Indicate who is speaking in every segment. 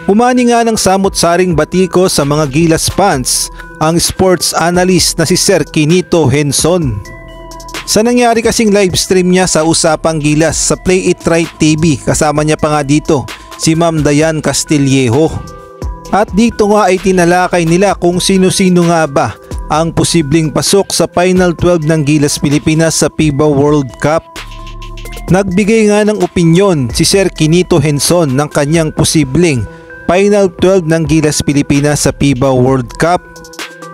Speaker 1: Umani nga ng samot-saring batiko sa mga Gilas fans ang sports analyst na si Sir Quinito Henson. Sa nangyari kasing live stream niya sa Usapang Gilas sa Play It Right TV, kasama niya pa nga dito si Ma'am Dayan Castillejo. At dito nga ay tinalakay nila kung sino-sino nga ba ang posibleng pasok sa Final 12 ng Gilas Pilipinas sa FIBA World Cup. Nagbigay nga ng opinyon si Sir Quinito Henson ng kanyang posibleng Final 12 ng Gilas Pilipinas sa FIBA World Cup.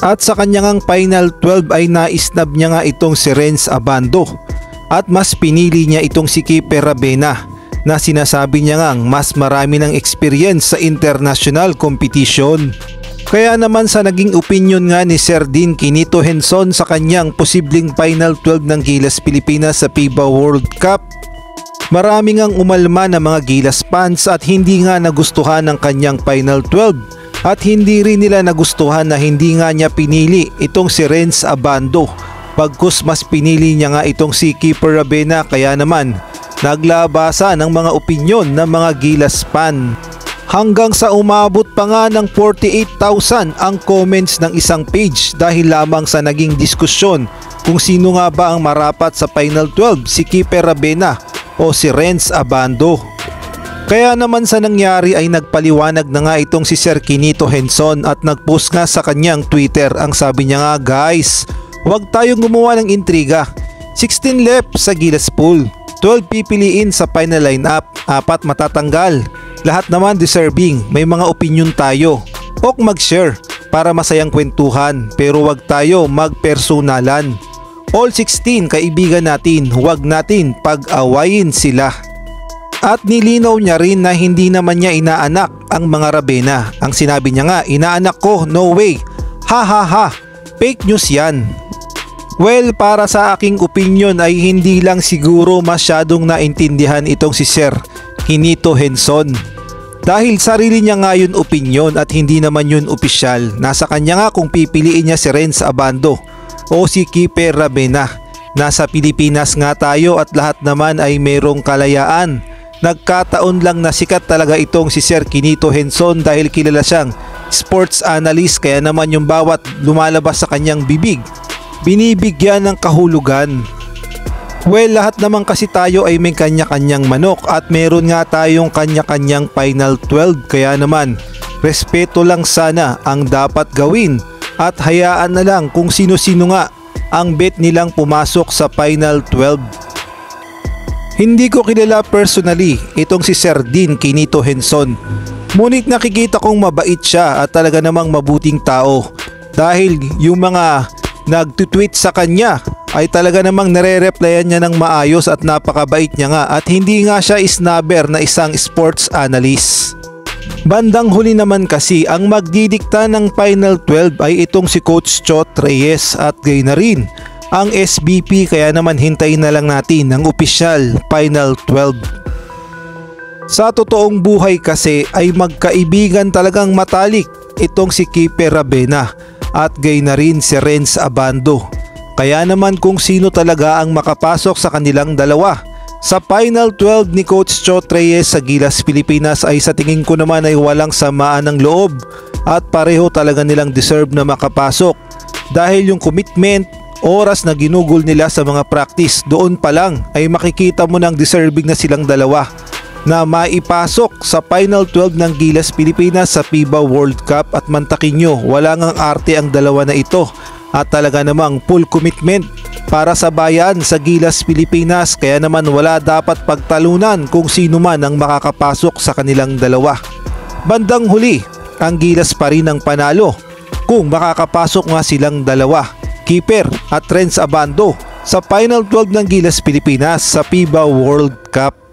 Speaker 1: At sa kanyang Final 12 ay naisnab niya nga itong si Renz Abando at mas pinili niya itong si Kiper Rabena na sinasabi niya ngang mas marami ng experience sa international competition. Kaya naman sa naging opinion nga ni Sir Dean Quinito Henson sa kanyang posibleng Final 12 ng Gilas Pilipinas sa FIBA World Cup, marami ngang umalma na mga Gilas fans at hindi nga nagustuhan ng kanyang Final 12 at hindi rin nila nagustuhan na hindi nga niya pinili itong si Renz Abando pagkus mas pinili niya nga itong si Kiper Rabena. Kaya naman naglabasa ng mga opinyon ng mga Gilas fan hanggang sa umabot pa nga ng 48,000 ang comments ng isang page dahil lamang sa naging diskusyon kung sino nga ba ang marapat sa Final 12, si Kiper Rabena o si Renz Abando. Kaya naman sa nangyari ay nagpaliwanag na nga itong si Sir Quinito Henson at nagpost nga sa kanyang Twitter. Ang sabi niya nga, guys, huwag tayong gumawa ng intriga. 16 left sa Gilas pool, 12 pipiliin sa final lineup, 4 matatanggal. Lahat naman deserving, may mga opinion tayo. Ok mag-share para masayang kwentuhan pero wag tayo magpersonalan. All 16 kaibigan natin, huwag natin pag-awayin sila. At nilinaw niya rin na hindi naman niya inaanak ang mga Rabena. Ang sinabi niya nga, inaanak ko, no way, ha ha ha, fake news yan. Well, para sa aking opinion ay hindi lang siguro masyadong naintindihan itong si Sir Quinito Henson. Dahil sarili niya nga yun opinion at hindi naman yun opisyal. Nasa kanya nga kung pipiliin niya si Renz Abando o si Kiper Rabena. Nasa Pilipinas nga tayo at lahat naman ay mayroong kalayaan. Nagkataon lang na sikat talaga itong si Sir Quinito Henson dahil kilala siyang sports analyst, kaya naman yung bawat lumalabas sa kanyang bibig binibigyan ng kahulugan. Well, lahat naman kasi tayo ay may kanya-kanyang manok at meron nga tayong kanya-kanyang Final 12, kaya naman respeto lang sana ang dapat gawin at hayaan na lang kung sino-sino nga ang bet nilang pumasok sa Final 12. Hindi ko kilala personally itong si Sir Dean Quinito Henson, ngunit nakikita kong mabait siya at talaga namang mabuting tao dahil yung mga nag-tweet sa kanya ay talaga namang nare-replyan niya ng maayos at napakabait niya nga at hindi nga siya snubber na isang sports analyst. Bandang huli naman kasi ang magdidikta ng Final 12 ay itong si Coach Chot Reyes at gayon na rin ang SBP, kaya naman hintayin na lang natin ang opisyal Final 12. Sa totoong buhay kasi ay magkaibigan talagang matalik itong si Kiper Rabena at gayon na rin si Renz Abando. Kaya naman kung sino talaga ang makapasok sa kanilang dalawa sa Final 12 ni Coach Chot Reyes sa Gilas Pilipinas ay sa tingin ko naman ay walang samaan ng loob at pareho talaga nilang deserve na makapasok dahil yung commitment, oras na ginugol nila sa mga practice, doon pa lang ay makikita mo ng deserving na silang dalawa na maipasok sa Final 12 ng Gilas Pilipinas sa FIBA World Cup. At mantakin nyo, wala ngang arte ang dalawa na ito at talaga namang full commitment para sa bayan sa Gilas Pilipinas, kaya naman wala dapat pagtalunan kung sino man ang makakapasok sa kanilang dalawa. Bandang huli, ang Gilas pa rin ang panalo kung makakapasok nga silang dalawa, Kiper at Renz Abando, sa Final 12 ng Gilas Pilipinas sa FIBA World Cup.